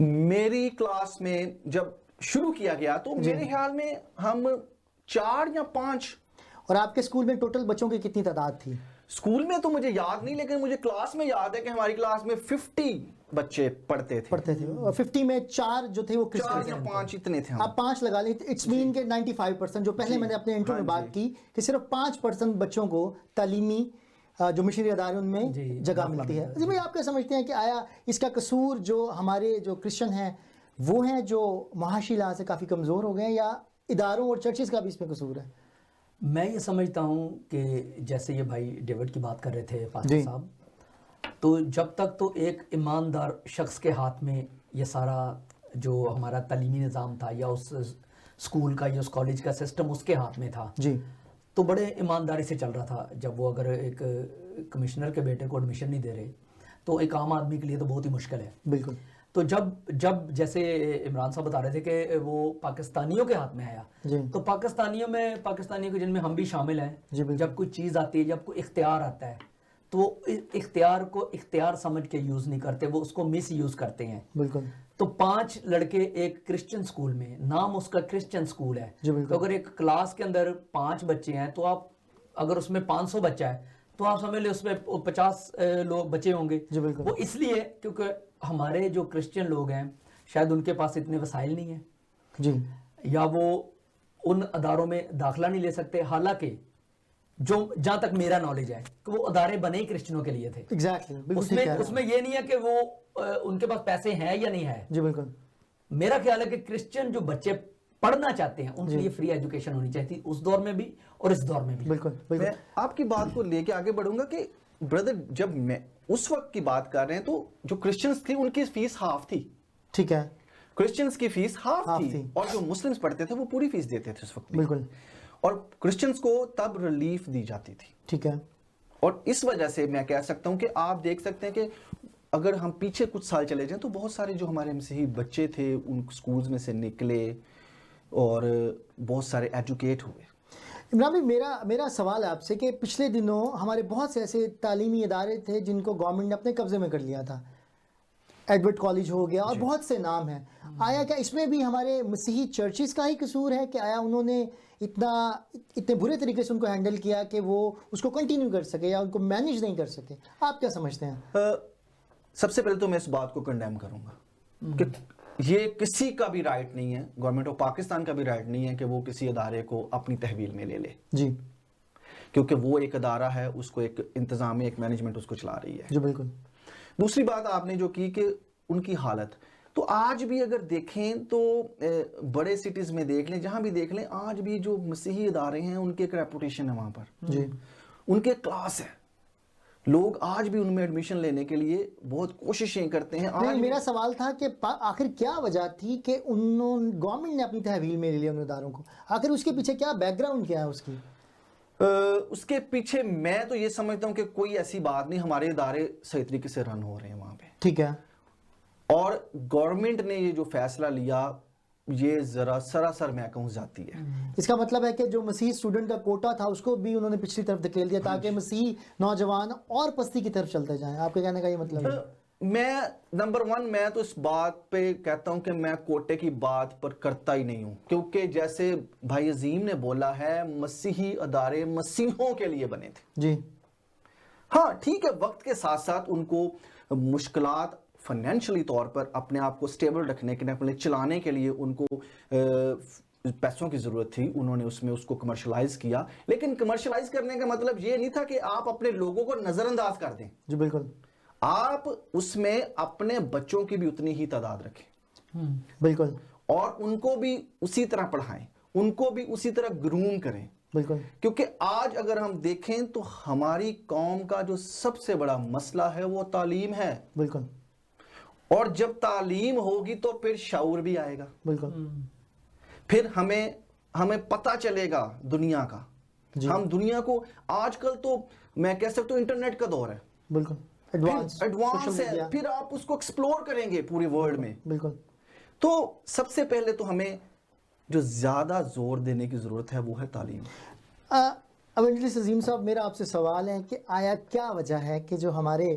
میری کلاس میں جب شروع کیا گیا تو میرے خیال میں ہم 4 یا 5. اور آپ کے اسکول میں ٹوٹل بچوں کی کتنی تعداد تھی؟ اسکول میں تو مجھے یاد نہیں، لیکن مجھے کلاس میں یاد ہے کہ ہماری کلاس میں 50 بچے پڑھتے تھے. اور 50 میں 4 جو تھے وہ 4 یا 5 اتنے تھے. آپ 5 لگا لیں، اٹس مین کہ 95%، جو پہلے میں نے اپنے انٹرو میں بات کی کہ صرف 5% بچوں کو تعلیمی جو مشری ادارے ان میں جگہ ملتی ہے. جی بھائی، آپ کیا سمجھتے ہیں کہ آیا اس کا قصور جو ہمارے جو کرسچن ہیں وہ ہیں جو معاشی لحاظ سے کافی کمزور ہو گئے ہیں، یا اداروں اور چرچز کا بھی اس میں قصور ہے؟ میں یہ سمجھتا ہوں کہ جیسے یہ بھائی ڈیوڈ کی بات کر رہے تھے پاسٹر صاحب، تو جب تک تو ایک ایماندار شخص کے ہاتھ میں یہ سارا جو ہمارا تعلیمی نظام تھا یا اس اسکول کا یا اس کالج کا سسٹم اس کے ہاتھ میں تھا جی، تو بڑے ایمانداری سے چل رہا تھا. جب وہ اگر ایک کمشنر کے بیٹے کو ایڈمیشن نہیں دے رہے تو ایک عام آدمی کے لیے تو بہت ہی مشکل ہے. بالکل. تو جب جیسے عمران صاحب بتا رہے تھے کہ وہ پاکستانیوں کے ہاتھ میں آیا، تو پاکستانیوں کے جن میں ہم بھی شامل ہیں، جب کوئی چیز آتی ہے، جب کوئی اختیار آتا ہے تو وہ اختیار کو اختیار سمجھ کے یوز نہیں کرتے، وہ اس کو مس یوز کرتے ہیں. بالکل. تو 5 لڑکے ایک کرسچن سکول میں، نام اس کا کرسچن سکول ہے، تو اگر ایک کلاس کے اندر 5 بچے ہیں تو آپ اگر اس میں 500 بچہ ہے تو آپ سمجھ لیں اس میں 50 لوگ بچے ہوں گے. وہ اس لیے کیونکہ ہمارے جو کرسچن لوگ ہیں شاید ان کے پاس اتنے وسائل نہیں ہیں جی، یا وہ ان اداروں میں داخلہ نہیں لے سکتے. حالانکہ جہاں تک میرا نالج ہے کہ وہ ادارے بنے ہی کرسچنوں کے لیے تھے. اس میں یہ نہیں ہے کہ وہ ان کے پاس پیسے ہیں یا نہیں ہے. جی بالکل. میرا خیال ہے کہ کرسچن جو بچے پڑھنا چاہتے ہیں ان کے لیے فری ایجوکیشن ہونی چاہیے تھی، اس دور میں بھی اور اس دور میں بھی. بالکل. میں آپ کی بات کو لے کے آگے بڑھوں گا کہ بردر جب میں اس وقت کی بات کر رہے ہیں تو جو کرسچنز تھی ان کی فیس ہاف تھی. ٹھیک ہے. کرسچنز کی فیس ہاف تھی اور جو مسلمز پڑھتے تھے وہ پوری فیس دیتے تھے اس وقت. بالکل. اور کرسچنز کو تب ریلیف دی جاتی تھی. ٹھیک ہے. اور اس وجہ سے میں کہہ سکتا ہوں کہ آپ دیکھ سکتے ہیں کہ اگر ہم پیچھے کچھ سال چلے جائیں تو بہت سارے جو ہمارے مسیحی بچے تھے ان سکولز میں سے نکلے اور بہت سارے ایجوکیٹ ہوئے. عمران بھائی، میرا سوال ہے آپ سے کہ پچھلے دنوں ہمارے بہت سے ایسے تعلیمی ادارے تھے جن کو گورنمنٹ نے اپنے قبضے میں کر لیا تھا. ایڈورڈ کالج ہو گیا اور بہت سے نام ہیں. آیا کیا اس میں بھی ہمارے مسیحی چرچز کا ہی قصور ہے کہ آیا انہوں نے اتنے برے طریقے سے ان کو ہینڈل کیا کہ وہ اس کو کنٹینیو کر سکے یا ان کو مینیج نہیں کر سکے؟ آپ کیا سمجھتے ہیں؟ سب سے پہلے تو میں اس بات کو کنڈیم کروں گا کہ یہ کسی کا بھی رائٹ نہیں ہے، گورنمنٹ آف پاکستان کا بھی رائٹ نہیں ہے کہ وہ کسی ادارے کو اپنی تحویل میں لے لے. جی. کیونکہ وہ ایک ادارہ ہے، اس کو ایک انتظامیہ، ایک مینجمنٹ اس کو چلا رہی ہے. جی بالکل. دوسری بات آپ نے جو کی کہ ان کی حالت، تو آج بھی اگر دیکھیں تو بڑے سٹیز میں دیکھ لیں، جہاں بھی دیکھ لیں، آج بھی جو مسیحی ادارے ہیں ان کے ایک ریپوٹیشن ہے وہاں پر. جی. ان کے کلاس ہے، لوگ آج بھی ان میں ایڈمیشن لینے کے لیے بہت کوششیں کرتے ہیں. میرا سوال تھا کہ آخر کیا وجہ تھی کہ گورنمنٹ نے اپنی تحویل میں لے لیا ان اداروں کو؟ آخر اس کے پیچھے کیا بیک گراؤنڈ کیا ہے اس کی؟ اس کے پیچھے میں تو یہ سمجھتا ہوں کہ کوئی ایسی بات نہیں، ہمارے ادارے صحیح طریقے سے رن ہو رہے ہیں وہاں پہ. ٹھیک ہے. اور گورنمنٹ نے یہ جو فیصلہ لیا یہ ذرا سراسر میں کہوں جاتی ہے. اس کا مطلب ہے کہ جو مسیحی اسٹوڈنٹ کا کوٹا تھا اس کو بھی انہوں نے پچھلی طرف دھکیل دیا تاکہ مسیحی نوجوان اور پستی کی طرف چلتے جائیں. آپ کے کہنے کا یہ مطلب ہے؟ میں نمبر 1 میں تو اس بات پہ کہتا ہوں کہ میں کوٹے کی بات پر کرتا ہی نہیں ہوں، کیونکہ جیسے بھائی عظیم نے بولا ہے مسیحی ادارے مسیحوں کے لیے بنے تھے. جی ہاں ٹھیک ہے، وقت کے ساتھ ساتھ ان کو مشکلات فائنینشلی طور پر اپنے آپ کو سٹیبل رکھنے کے لیے، اپنے چلانے کے لیے ان کو پیسوں کی ضرورت تھی. انہوں نے اس کو کمرشلائز کیا، لیکن کمرشلائز کرنے کا مطلب یہ نہیں تھا کہ آپ اپنے لوگوں کو نظر انداز کر دیں. جی بالکل. آپ اس میں اپنے بچوں کی بھی اتنی ہی تعداد رکھیں. بالکل. اور ان کو بھی اسی طرح پڑھائیں، ان کو بھی اسی طرح گروم کریں. بالکل. کیونکہ آج اگر ہم دیکھیں تو ہماری قوم کا جو سب سے بڑا مسئلہ ہے وہ تعلیم ہے. بالکل. اور جب تعلیم ہوگی تو پھر شعور بھی آئے گا. بالکل. پھر ہمیں پتہ چلے گا دنیا کا. ہم دنیا کو آج کل تو میں کہہ سکتا ہوں انٹرنیٹ کا دور ہے. بالکل. ایڈوانس ہے، پھر آپ اس کو ایکسپلور کریں گے پورے ورلڈ میں. بالکل. تو سب سے پہلے تو ہمیں جو زیادہ زور دینے کی ضرورت ہے وہ ہے تعلیم. ایونجلسٹ عظیم صاحب، میرا آپ سے سوال ہے کہ آیا کیا وجہ ہے کہ جو ہمارے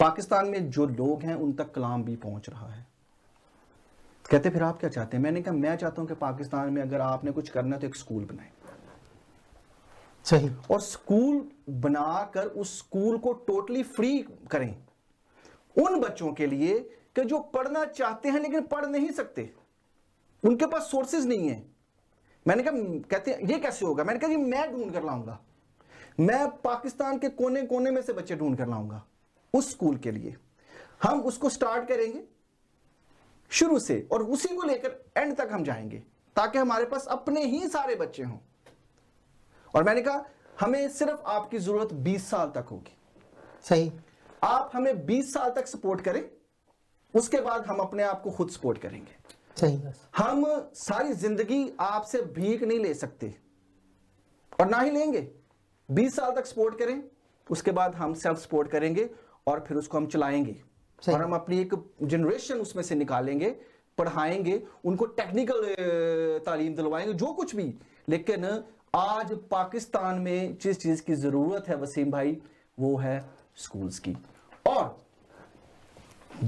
پاکستان میں جو لوگ ہیں ان تک کلام بھی پہنچ رہا ہے. کہتے پھر آپ کیا چاہتے ہیں؟ میں نے کہا میں چاہتا ہوں کہ پاکستان میں اگر آپ نے کچھ کرنا ہے تو ایک سکول بنائیں. صحیح. اور سکول بنا کر اس سکول کو ٹوٹلی فری کریں ان بچوں کے لیے کہ جو پڑھنا چاہتے ہیں لیکن پڑھ نہیں سکتے, ان کے پاس سورسز نہیں ہیں. میں نے کہا کہتے ہیں یہ کیسے ہوگا؟ میں نے کہا جی میں ڈھونڈ کر لاؤں گا, میں پاکستان کے کونے کونے میں سے بچے ڈھونڈ کر لاؤں گا اس سکول کے لیے. ہم اس کو سٹارٹ کریں گے شروع سے اور اسی کو لے کر اینڈ تک ہم جائیں گے تاکہ ہمارے پاس اپنے ہی سارے بچے ہوں. اور میں نے کہا ہمیں صرف آپ کی ضرورت 20 سال تک ہوگی. صحیح. آپ ہمیں 20 سال تک سپورٹ کریں, اس کے بعد ہم اپنے آپ کو خود سپورٹ کریں گے. صحیح. ہم ساری زندگی آپ سے بھیک نہیں لے سکتے اور نہ ہی لیں گے. 20 سال تک سپورٹ کریں, اس کے بعد ہم سیلف سپورٹ کریں گے اور پھر اس کو ہم چلائیں گے. اور ہم اپنی ایک جنریشن اس میں سے نکالیں گے, پڑھائیں گے, ان کو ٹیکنیکل تعلیم دلوائیں گے, جو کچھ بھی. لیکن آج پاکستان میں جس چیز کی ضرورت ہے وسیم بھائی وہ ہے سکولز کی, اور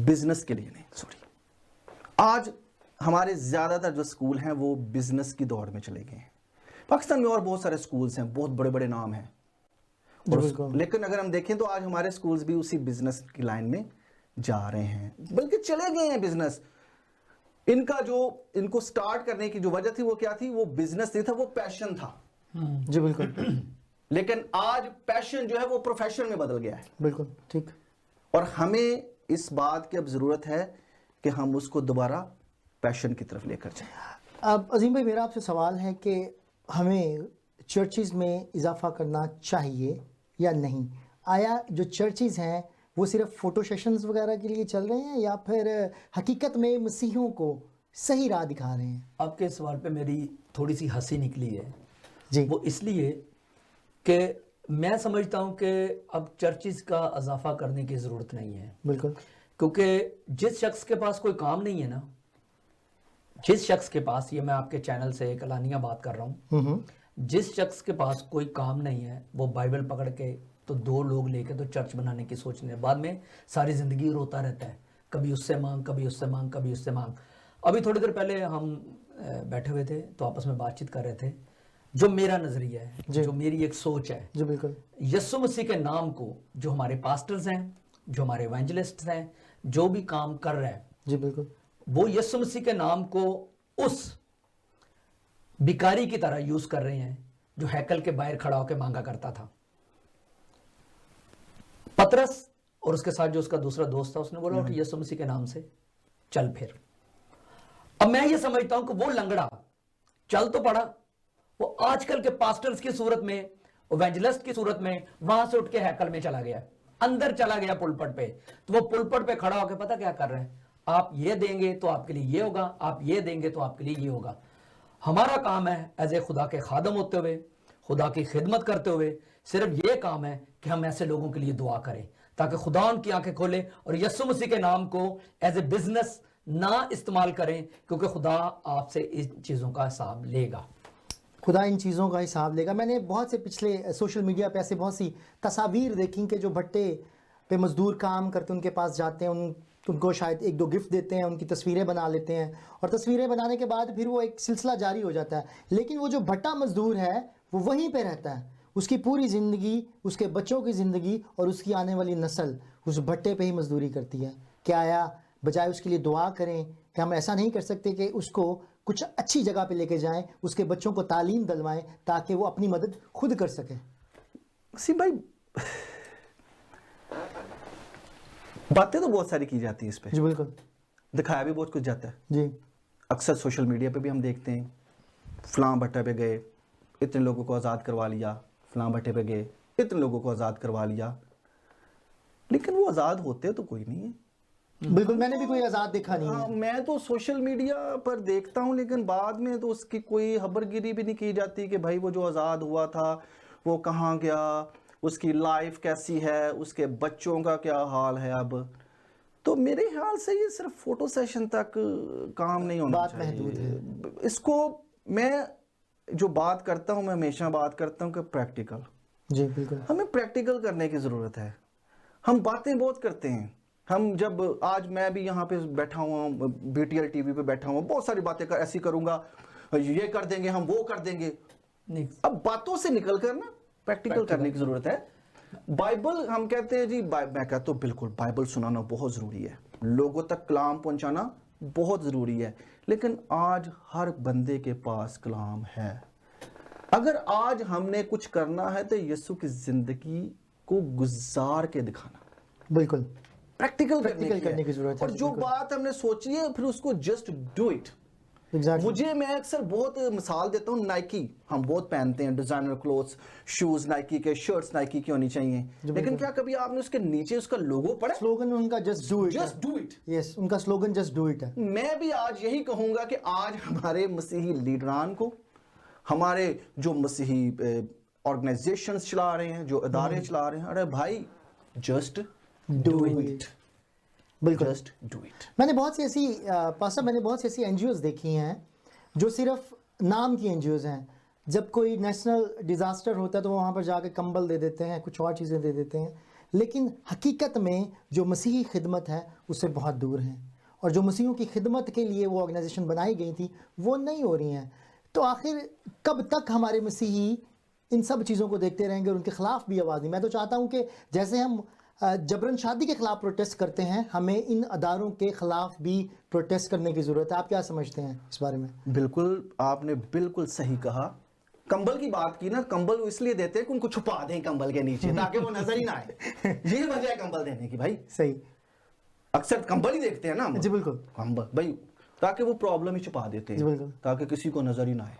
بزنس کے لیے نہیں. آج ہمارے زیادہ تر جو سکول ہیں وہ بزنس کی دوڑ میں چلے گئے ہیں. پاکستان میں اور بہت سارے سکولز ہیں, بہت بڑے بڑے نام ہیں, لیکن اگر ہم دیکھیں تو آج ہمارے سکولز بھی اسی بزنس کی لائن میں جا رہے ہیں, بلکہ چلے گئے ہیں بزنس. ان کا جو ان کو سٹارٹ کرنے کی جو وجہ تھی وہ کیا تھی؟ وہ بزنس نہیں تھا, وہ پیشن تھا. جی بالکل. لیکن آج پیشن جو ہے وہ پروفیشن میں بدل گیا ہے. بالکل ٹھیک. اور ہمیں اس بات کی اب ضرورت ہے کہ ہم اس کو دوبارہ پیشن کی طرف لے کر جائیں. اب عظیم بھائی میرا آپ سے سوال ہے کہ ہمیں چرچز میں اضافہ کرنا چاہیے یا نہیں؟ آیا جو چرچز ہیں وہ صرف فوٹو سیشنز وغیرہ کے لیے چل رہے ہیں یا پھر حقیقت میں مسیحیوں کو صحیح راہ دکھا رہے ہیں؟ آپ کے سوال پہ میری تھوڑی سی ہنسی نکلی ہے جی. وہ اس لیے کہ میں سمجھتا ہوں کہ اب چرچز کا اضافہ کرنے کی ضرورت نہیں ہے. بالکل. کیونکہ جس شخص کے پاس کوئی کام نہیں ہے نا, جس شخص کے پاس, یہ میں آپ کے چینل سے ایک اعلانیہ بات کر رہا ہوں, جس شخص کے پاس کوئی کام نہیں ہے وہ بائبل پکڑ کے تو 2 لوگ لے کے تو چرچ بنانے کی سوچ رہے ہیں, بعد میں ساری زندگی روتا رہتا ہے, کبھی اس سے مانگ, کبھی اس سے مانگ, کبھی اس سے مانگ. ابھی تھوڑی دیر پہلے ہم بیٹھے ہوئے تھے تو آپس میں بات چیت کر رہے تھے. جو میرا نظریہ ہے, جو میری ایک سوچ ہے, جی بالکل, یسوع مسیح کے نام کو جو ہمارے پاسٹرز ہیں, جو ہمارے ایونجلسٹ ہیں, جو بھی کام کر رہے ہیں, جی بالکل, وہ یسوع مسیح کے نام کو اس بیکاری کی طرح یوز کر رہے ہیں جو ہیکل کے باہر کھڑا ہو کے مانگا کرتا تھا. پترس اور اس کے ساتھ جو اس کا دوسرا دوست تھا, اس نے بولا کہ یسوع مسیح کے نام سے چل پھر. اب میں یہ سمجھتا ہوں کہ وہ لنگڑا چل تو پڑا, وہ آج کل کے پاسٹرز کی صورت میں, ایونجلسٹ کی صورت میں وہاں سے اٹھ کے ہیکل میں چلا گیا, اندر چلا گیا پلپٹ پہ. تو وہ پلپٹ پہ کھڑا ہو کے پتہ کیا کر رہے ہیں, آپ یہ دیں گے تو آپ کے لیے یہ ہوگا, آپ یہ دیں گے تو آپ کے لیے یہ ہوگا. ہمارا کام ہے ایز اے خدا کے خادم ہوتے ہوئے, خدا کی خدمت کرتے ہوئے, صرف یہ کام ہے کہ ہم ایسے لوگوں کے لیے دعا کریں تاکہ خدا ان کی آنکھیں کھولے اور یسوع مسیح کے نام کو ایز اے بزنس نہ استعمال کریں, کیونکہ خدا آپ سے ان چیزوں کا حساب لے گا. خدا ان چیزوں کا حساب لے گا. میں نے بہت سے پچھلے سوشل میڈیا پہ ایسے بہت سی تصاویر دیکھیں کہ جو بھٹے پہ مزدور کام کرتے ان کے پاس جاتے ہیں, ان کو شاید 1-2 گفٹ دیتے ہیں, ان کی تصویریں بنا لیتے ہیں, اور تصویریں بنانے کے بعد پھر وہ ایک سلسلہ جاری ہو جاتا ہے. لیکن وہ جو بھٹا مزدور ہے وہ وہیں پہ رہتا ہے, اس کی پوری زندگی, اس کے بچوں کی زندگی اور اس کی آنے والی نسل اس بھٹے پہ ہی مزدوری کرتی ہے. کیا آیا بجائے اس کے لیے دعا کریں کہ ہم ایسا نہیں کر سکتے کہ اس کو کچھ اچھی جگہ پہ لے کے جائیں, اس کے بچوں کو تعلیم دلوائیں تاکہ وہ اپنی مدد خود کر سکیں؟ وسیم بھائی باتیں تو بہت ساری کی جاتی ہیں اس پہ, جی بالکل, دکھایا بھی بہت کچھ جاتا ہے. جی اکثر سوشل میڈیا پہ بھی ہم دیکھتے ہیں فلاں بھٹے پہ گئے, اتنے لوگوں کو آزاد کروا لیا, فلاں بھٹے پہ گئے, اتنے لوگوں کو آزاد کروا لیا, لیکن وہ آزاد ہوتے تو کوئی نہیں ہے. بالکل, میں نے بھی کوئی آزاد دیکھا نہیں ہے. میں تو سوشل میڈیا پر دیکھتا ہوں, لیکن بعد میں تو اس کی کوئی خبر گیری بھی نہیں کی جاتی کہ بھائی وہ جو آزاد ہوا تھا وہ کہاں گیا, اس کی لائف کیسی ہے, اس کے بچوں کا کیا حال ہے. اب تو میرے خیال سے یہ صرف فوٹو سیشن تک کام نہیں ہونا بات چاہیے. محدود ہے. اس کو میں جو بات کرتا ہوں, میں ہمیشہ بات کرتا ہوں کہ پریکٹیکل, جی بالکل, ہمیں پریکٹیکل کرنے کی ضرورت ہے. ہم باتیں بہت کرتے ہیں. ہم جب آج میں بھی یہاں پہ بیٹھا ہوا ہوں, BTL TV پہ بیٹھا ہوا ہوں, بہت ساری باتیں ایسی کروں گا, یہ کر دیں گے ہم, وہ کر دیں گے. اب باتوں سے نکل کر نا پریکٹیکل کرنے کی ضرورت ہے. بائبل ہم کہتے ہیں جی, میں کہتا ہوں بالکل بائبل سنانا بہت ضروری ہے, لوگوں تک کلام پہنچانا بہت ضروری ہے, لیکن آج ہر بندے کے پاس کلام ہے. اگر آج ہم نے کچھ کرنا ہے تو یسوع کی زندگی کو گزار کے دکھانا, بالکل پریکٹیکل کرنے کی ضرورت ہے. اور جو بات ہم نے سوچی ہے پھر اس کو جسٹ ڈو اٹ. مجھے میں اکثر بہت مثال دیتا ہوں, نائکی ہم بہت پہنتے ہیں, ڈیزائنر کلوتھس, شوز نائکی کے, شرٹس نائکی کی ہونی چاہیے, لیکن کیا کبھی آپ نے اس کے نیچے اس کا لوگو پڑھا؟ سلوگن ان کا just do it. Just do it. Yes, ان کا سلوگن جسٹ ڈو اٹ ہے. میں بھی آج یہی کہوں گا کہ آج ہمارے مسیحی لیڈران کو, ہمارے جو مسیحی آرگنائزیشنز چلا رہے ہیں, جو ادارے چلا رہے ہیں, ارے بھائی جسٹ ڈو اٹ. بالکل جسٹ ڈو اٹ. میں نے بہت سی ایسی پاسٹر, میں نے بہت سی ایسی NGOs دیکھی ہیں جو صرف نام کی NGOs ہیں. جب کوئی نیشنل ڈیزاسٹر ہوتا ہے تو وہ وہاں پر جا کے کمبل دے دیتے ہیں, کچھ اور چیزیں دے دیتے ہیں, لیکن حقیقت میں جو مسیحی خدمت ہے اس سے بہت دور ہیں, اور جو مسیحیوں کی خدمت کے لیے وہ آرگنائزیشن بنائی گئی تھی وہ نہیں ہو رہی ہیں. تو آخر کب تک ہمارے مسیحی ان سب چیزوں کو دیکھتے رہیں گے اور ان کے خلاف بھی آواز نہیں؟ میں تو چاہتا ہوں کہ جیسے ہم جبرن شادی کے خلاف پروٹیسٹ کرتے ہیں, ہمیں ان اداروں کے خلاف بھی پروٹیسٹ کرنے کی ضرورت ہے. آپ کیا سمجھتے ہیں اس بارے میں؟ بالکل, آپ نے بالکل صحیح کہا. کمبل کی بات کی نا, کمبل وہ اس لیے دیتے ہیں کہ ان کو چھپا دیں کمبل کے نیچے تاکہ وہ نظر ہی نہ آئے. یہ وجہ ہے کمبل دینے کی بھائی. صحیح, اکثر کمبل ہی دیکھتے ہیں نا ہم. جی بالکل, کمبل بھائی تاکہ وہ پرابلم ہی چھپا دیتے جی ہیں, بالکل, تاکہ کسی کو نظر ہی نہ آئے.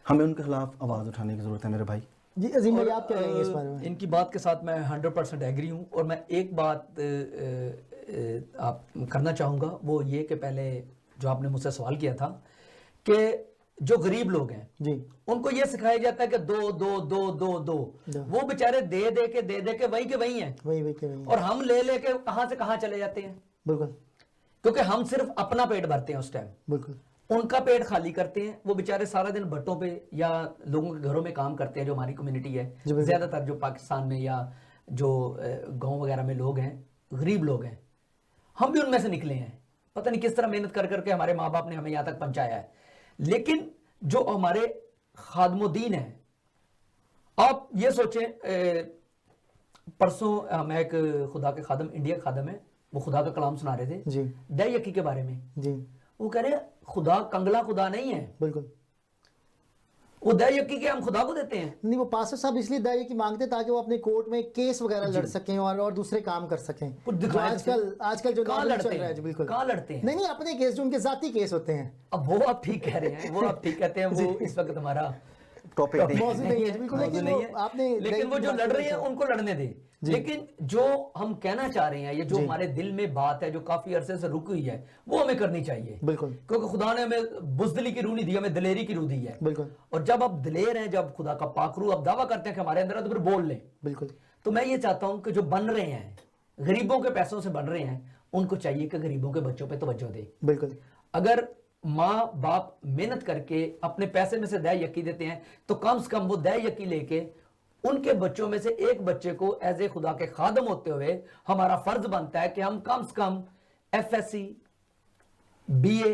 ہمیں ان کے خلاف آواز اٹھانے کی ضرورت ہے میرے بھائی. جی عظیم بھائی آپ کیا کہیں گے اس بارے میں؟ ان کی بات کے ساتھ میں 100% ایگری ہوں, اور میں ایک بات آپ کرنا چاہوں گا, وہ یہ کہ پہلے جو آپ نے مجھ سے سوال کیا تھا کہ جو غریب لوگ ہیں جی ان کو یہ سکھایا جاتا ہے کہ دو دو دو دو دو, وہ بیچارے دے دے کے وہی کے وہی ہیں, اور ہم لے لے کے کہاں سے کہاں چلے جاتے ہیں. بالکل, کیونکہ ہم صرف اپنا پیٹ بھرتے ہیں اس ٹائم, بالکل, ان کا پیٹ خالی کرتے ہیں. وہ بیچارے سارا دن بھٹوں پہ یا لوگوں کے گھروں میں کام کرتے ہیں. جو ہماری کمیونٹی ہے, زیادہ تر جو پاکستان میں یا جو گاؤں وغیرہ میں لوگ ہیں, غریب لوگ ہیں, ہم بھی ان میں سے نکلے ہیں. پتہ نہیں کس طرح محنت کر کر کے ہمارے ماں باپ نے ہمیں یہاں تک پہنچایا ہے. لیکن جو ہمارے خادم الدین ہیں, آپ یہ سوچیں, پرسوں میں ایک خدا کے خادم, انڈیا خادم ہے, وہ خدا کا کلام سنا رہے تھے جی دہ یکی کے بارے میں. جی وہ کہہ رہے ہیں خدا کنگلا خدا نہیں ہے, بالکل, وہ دہ یکی کے ہم خدا کو دیتے ہیں. نہیں, وہ پاسٹر صاحب اس لیے دائیں کی مانگتے تاکہ وہ اپنے کورٹ میں کیس وغیرہ لڑ سکیں اور دوسرے کام کر سکیں. آج کل جو کہاں نارمل چل لڑتے رہا ہے, ہیں, بالکل کہاں لڑتے ہیں. نہیں, اپنے کیس جو ان کے ذاتی کیس ہوتے ہیں. اب وہ آپ ٹھیک کہہ رہے ہیں, وہ آپ ٹھیک کہتے ہیں, وہ اس وقت ہمارا ٹاپک موضوع نہیں ہے بالکل, لیکن وہ جو لڑ رہے ہیں ان کو لڑنے دیں. لیکن جو ہم کہنا چاہ رہے ہیں, یہ جو ہمارے دل میں بات ہے جو کافی عرصے سے رکی ہوئی ہے, وہ ہمیں کرنی چاہیے. بالکل, کیونکہ خدا نے ہمیں بزدلی کی روح نہیں دی, ہمیں دلیری کی روح دی ہے. بالکل, اور جب آپ دلیر ہیں, جب خدا کا پاک روح آپ دعویٰ کرتے ہیں کہ ہمارے اندر ہے, تو پھر بول لیں. بالکل. تو میں یہ چاہتا ہوں کہ جو بن رہے ہیں, غریبوں کے پیسوں سے بن رہے ہیں, ان کو چاہیے کہ غریبوں کے بچوں پہ توجہ دے. بالکل, اگر ماں باپ محنت کر کے اپنے پیسے میں سے دہ یکی دیتے ہیں, تو کم سے کم وہ دہ یکی لے کے ان کے بچوں میں سے ایک بچے کو ایز اے خدا کے خادم ہوتے ہوئے ہمارا فرض بنتا ہے کہ ہم کم سے کم FSC BA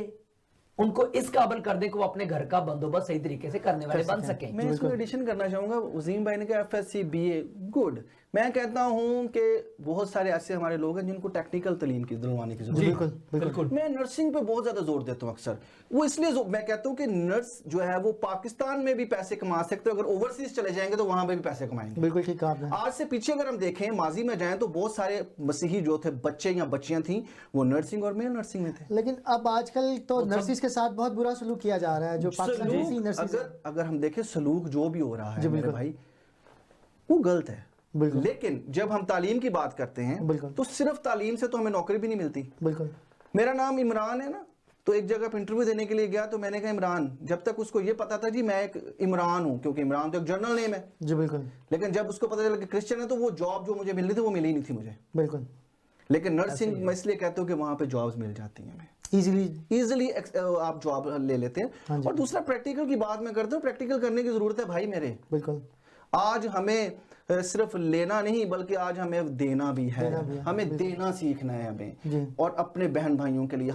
ان کو اس قابل کر دیں کہ وہ اپنے گھر کا بندوبست صحیح طریقے سے کرنے والے بن سکیں. میں اس کو ایڈیشن کرنا چاہوں گا, عظیم بھائی نے کہا FSC BA گڈ. میں کہتا ہوں کہ بہت سارے ایسے ہمارے لوگ ہیں جن کو ٹیکنیکل تعلیم کی دلوانے کی ضرورت ہے. بالکل, میں نرسنگ پہ بہت زیادہ زور دیتا ہوں اکثر. وہ اس لیے میں کہتا ہوں کہ نرس جو ہے وہ پاکستان میں بھی پیسے کما سکتے ہیں, اگر اوورسیز چلے جائیں گے تو وہاں پہ بھی پیسے کمائیں گے. بالکل ٹھیک کہا آپ نے. آج سے پیچھے اگر ہم دیکھیں, ماضی میں جائیں تو بہت سارے مسیحی جو تھے, بچے یا بچیاں تھیں, وہ نرسنگ اور میل نرسنگ میں تھے. لیکن اب آج کل تو نرسز کے ساتھ بہت برا سلوک کیا جا رہا ہے. جو پاکستانی نرسز, اگر ہم دیکھیں سلوک جو بھی ہو رہا ہے میرے بھائی, وہ غلط ہے. لیکن جب ہم تعلیم کی بات کرتے ہیں تو صرف تعلیم سے تو ہمیں نوکری بھی نہیں ملتی. بالکل. میرا نام عمران ہے نا, تو ایک جگہ پہ انٹرویو دینے کے لیے گیا تو میں نے کہا عمران, جب تک اس کو یہ پتا تھا جی میں ایک عمران ہوں, کیونکہ عمران تو ایک جرنل نیم ہے. جی بالکل. لیکن جب اس کو پتا چلا کہ کرسچن ہے تو وہ جاب جو مجھے ملنی تھی وہ ملی ہی نہیں تھی مجھے. بالکل. لیکن نرسنگ میں اس لیے کہتا ہوں کہ وہاں پہ جابز مل جاتی ہیں, ہمیں ایزیلی آپ جاب لے لیتے ہیں. اور دوسرا پریکٹیکل کی بات میں کرتا ہوں, پریکٹیکل کرنے کی ضرورت ہے بھائی میرے. بالکل. آج ہمیں صرف لینا نہیں بلکہ آج ہمیں دینا بھی ہے, ہمیں دینا سیکھنا ہے ہمیں, اور اپنے بہن بھائیوں کے لیے.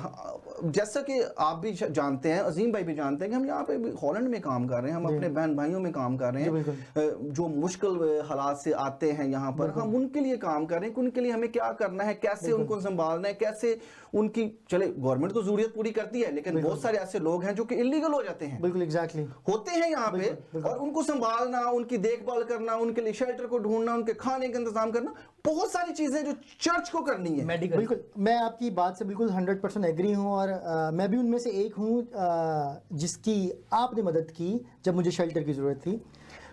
جیسا کہ آپ بھی جانتے ہیں, عظیم بھائی بھی جانتے ہیں کہ ہم یہاں پہ ہالینڈ میں کام کر رہے ہیں, ہم اپنے بہن بھائیوں میں کام کر رہے ہیں جو مشکل حالات سے آتے ہیں یہاں پر, ہم ان کے لیے کام کر رہے ہیں کہ ان کے لیے ہمیں کیا کرنا ہے, کیسے ان کو سنبھالنا ہے, کیسے ان کی, چلے گورنمنٹ تو ضروریت پوری کرتی ہے لیکن بہت سارے ایسے لوگ ہیں جو کہ انلیگل ہو جاتے ہیں, بالکل ایگزیکٹلی ہوتے ہیں یہاں پہ, اور ان کو سنبھالنا, ان کی دیکھ بھال کرنا, ان کے لیے شیلٹر کو ڈھونڈنا, ان کے کھانے کا انتظام کرنا, بہت ساری چیزیں جو چرچ کو کرنی ہے. بالکل میں آپ کی بات سے بالکل 100% ایگری ہوں, اور میں بھی ان میں سے ایک ہوں جس کی آپ نے مدد کی جب مجھے شیلٹر کی ضرورت تھی.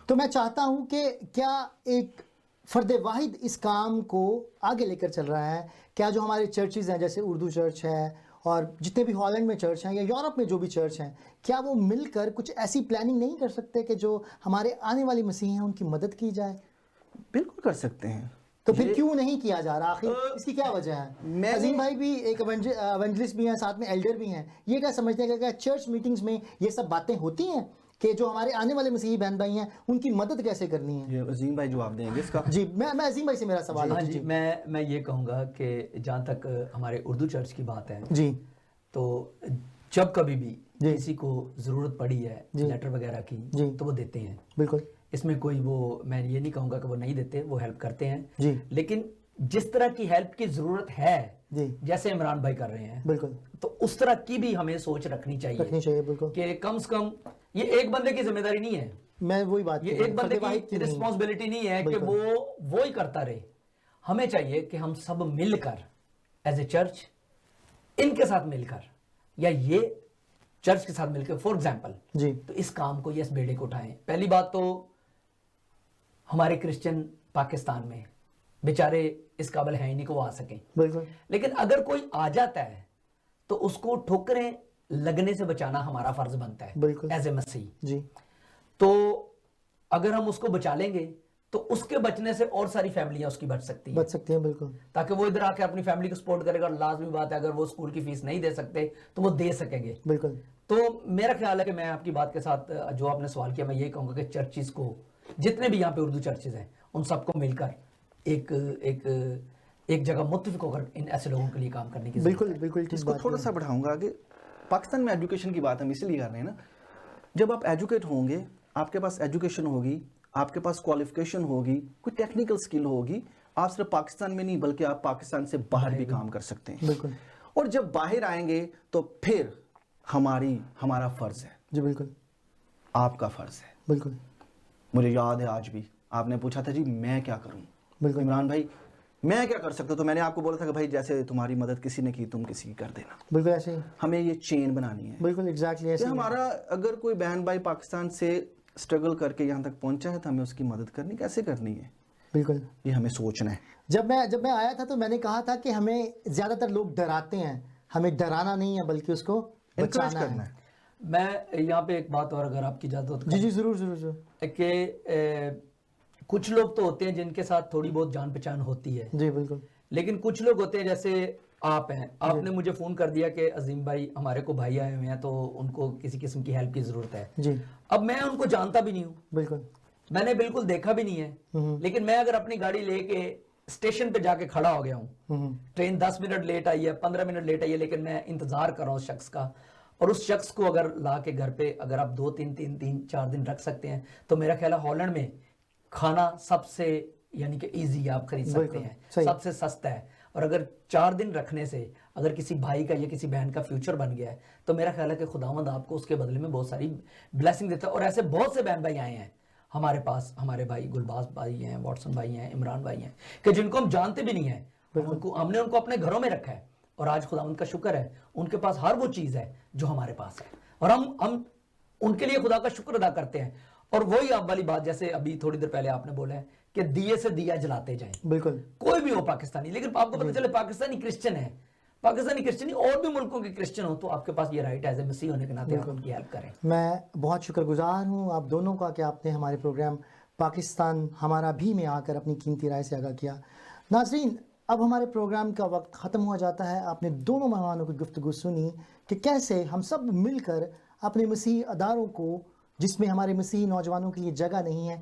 تو میں چاہتا ہوں کہ کیا ایک فرد واحد اس کام کو آگے لے کر چل رہا ہے, کیا جو ہمارے چرچز ہیں جیسے اردو چرچ ہے اور جتنے بھی ہالینڈ میں چرچ ہیں یا یورپ میں جو بھی چرچ ہیں, کیا وہ مل کر کچھ ایسی پلاننگ نہیں کر سکتے کہ جو ہمارے آنے والے مسیح ہیں ان کی مدد کی جائے؟ بالکل کر سکتے ہیں. تو پھر کیوں نہیں کیا جا رہا آخر, اس کی کیا وجہ ہے؟ عظیم بھائی بھی ایک ایونجلسٹ بھی ہیں, ساتھ میں ایلڈر بھی ہیں, یہ کیا سمجھتے ہیں کہ چرچ میٹنگز میں یہ سب باتیں ہوتی ہیں کہ جو ہمارے آنے والے مسیحی بہن بھائی ہیں ان کی مدد کیسے کرنی ہے؟ یہ عظیم بھائی جواب دیں گے اس کا. جی میں عظیم بھائی سے میرا سوال ہے. جی میں یہ کہوں گا کہ جہاں تک ہمارے اردو چرچ کی بات ہے, جی تو جب کبھی بھی کسی کو ضرورت پڑی ہے لیٹر وغیرہ کی تو وہ دیتے ہیں. بالکل, اس میں کوئی وہ, میں یہ نہیں کہوں گا کہ وہ نہیں دیتے, وہ ہیلپ کرتے ہیں. جی لیکن جس طرح کی ہیلپ کی ضرورت ہے, جی جیسے عمران بھائی کر رہے ہیں, بالکل تو اس طرح کی بھی ہمیں سوچ رکھنی چاہیے بالکل کہ کم سے کم یہ ایک بندے کی ذمہ داری نہیں ہے, میں وہی بات, یہ ایک بندے کی رسپانسبلٹی نہیں ہے کہ وہ ہی کرتا رہے. ہمیں چاہیے کہ ہم سب مل کر ایز اے چرچ ان کے ساتھ مل کر یا یہ چرچ کے ساتھ مل کر فور ایگزامپل جی تو اس کام کو, اس بیڑے کو اٹھائیں. پہلی بات تو ہمارے کرسچن پاکستان میں بیچارے اس قابل ہیں ہی نہیں کہ وہ آ سکیں, بالکل, لیکن اگر کوئی آ جاتا ہے تو اس کو ٹھوکریں لگنے سے بچانا ہمارا فرض بنتا ہے بالکل ایز اے مسیح. جی تو اگر ہم اس کو بچا لیں گے تو اس کے بچنے سے اور ساری فیملیاں اس کی بچ سکتی ہیں, بالکل, تاکہ وہ ادھر آ کے اپنی فیملی کو سپورٹ کرے گا. لازمی بات ہے اگر وہ اسکول کی فیس نہیں دے سکتے تو وہ دے سکیں گے. بالکل. تو میرا خیال ہے کہ میں آپ کی بات کے ساتھ جو آپ نے سوال کیا, میں یہ کہوں گا کہ چرچز کو, جتنے بھی یہاں پہ اردو چرچز ہیں, ان سب کو مل کر ایک جگہ متفق ہو کر ان ایسے لوگوں کے لیے کام کرنے کی ضرورت ہے. بالکل. اس کو تھوڑا سا بڑھاؤں گا کہ پاکستان میں ایجوکیشن کی بات ہم اس لیے کر رہے ہیں نا, جب آپ ایجوکیٹ ہوں گے, آپ کے پاس ایجوکیشن ہوگی, آپ کے پاس کوالیفیکیشن ہوگی, کوئی ٹیکنیکل سکل ہوگی, آپ صرف پاکستان میں نہیں بلکہ آپ پاکستان سے باہر بھی کام کر سکتے ہیں. بالکل. اور جب باہر آئیں گے تو پھر ہمارا فرض ہے. جی بالکل, آپ کا فرض ہے. بالکل. مجھے یاد ہے آج بھی آپ نے پوچھا تھا جی میں کیا کروں, بالکل عمران بھائی میں کیا کر سکتا ہوں, تو میں نے آپ کو بولا تھا کہ بھائی جیسے تمہاری مدد کسی نے کی تم کسی کی کر دینا. بالکل ایسے ہی, ہمیں یہ چین بنانی ہے. بالکل ایگزیکٹلی ایسے. ہمارا اگر کوئی بہن بھائی پاکستان سے اسٹرگل کر کے یہاں تک پہنچا ہے تو ہمیں اس کی مدد کرنی کیسے کرنی ہے, بالکل یہ ہمیں سوچنا ہے. جب میں آیا تھا تو میں نے کہا تھا کہ ہمیں زیادہ تر لوگ ڈراتے ہیں, ہمیں ڈرانا نہیں ہے بلکہ اس کو انکریج کرنا ہے. میں یہاں پہ ایک بات اور اگر آپ کی اجازت ہو تو, جی ضرور, کہ کچھ لوگ تو ہوتے ہیں جن کے ساتھ تھوڑی بہت جان پہچان ہوتی ہے. جی بالکل. لیکن کچھ لوگ ہوتے ہیں جیسے آپ ہیں, آپ نے مجھے فون کر دیا کہ عظیم بھائی ہمارے کو بھائی آئے ہوئے ہیں تو ان کو کسی قسم کی ہیلپ کی ضرورت ہے. جی. اب میں ان کو جانتا بھی نہیں ہوں, بالکل, میں نے بالکل دیکھا بھی نہیں ہے, لیکن میں اگر اپنی گاڑی لے کے اسٹیشن پہ جا کے کھڑا ہو گیا ہوں, ٹرین 10 منٹ لیٹ آئی ہے, 15 منٹ لیٹ آئی ہے, لیکن میں انتظار کر رہا ہوں اس شخص کا, اور اس شخص کو اگر لا کے گھر پہ اگر آپ 2-3 دن رکھ سکتے ہیں تو میرا خیال ہے ہالینڈ میں کھانا سب سے یعنی کہ ایزی آپ خرید سکتے ہیں, سب سے سستا ہے. اور اگر 4 دن رکھنے سے اگر کسی بھائی کا یا کسی بہن کا فیوچر بن گیا ہے تو میرا خیال ہے کہ خداوند آپ کو اس کے بدلے میں بہت ساری بلیسنگ دیتا ہے. اور ایسے بہت سے بہن بھائی آئے ہیں ہمارے پاس, ہمارے بھائی گلباز بھائی ہیں, واٹسن بھائی ہیں, عمران بھائی ہیں, کہ جن کو ہم جانتے بھی نہیں ہیں, ہم نے ان کو اپنے گھروں میں رکھا ہے, اور آج خداوند کا شکر ہے ان کے پاس ہر وہ چیز ہے جو ہمارے پاس ہے, اور ہم ان کے لیے خدا کا شکر ادا کرتے ہیں. اور وہی آپ والی بات جیسے ابھی تھوڑی دیر پہلے آپ نے بولا ہے کہ دیے سے دیا جلاتے جائیں. بالکل, کوئی بھی ہو پاکستانی, لیکن آپ کو پتہ چلے پاکستانی کرسچن ہے, پاکستانی کرسچن اور بھی ملکوں کے کرسچن ہو, تو آپ کے پاس یہ رائٹ ایز اے مسیح ہونے کے ناطے آپ ان کی ہیلپ کریں. میں بہت شکر گزار ہوں آپ دونوں کا کہ آپ نے ہمارے پروگرام پاکستان ہمارا بھی میں آ کر اپنی قیمتی رائے سے آگاہ کیا. ناظرین, اب ہمارے پروگرام کا وقت ختم ہو جاتا ہے. آپ نے دونوں مہمانوں کی گفتگو سنی کہ کیسے ہم سب مل کر اپنے مسیحی اداروں کو, جس میں ہمارے مسیحی نوجوانوں کے لیے جگہ نہیں ہے,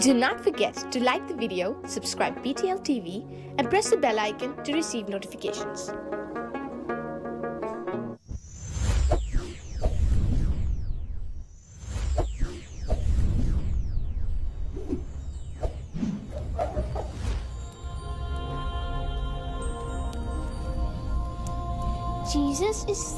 Do not forget to like the video, subscribe BTL TV, and press the bell icon to receive notifications. Jesus is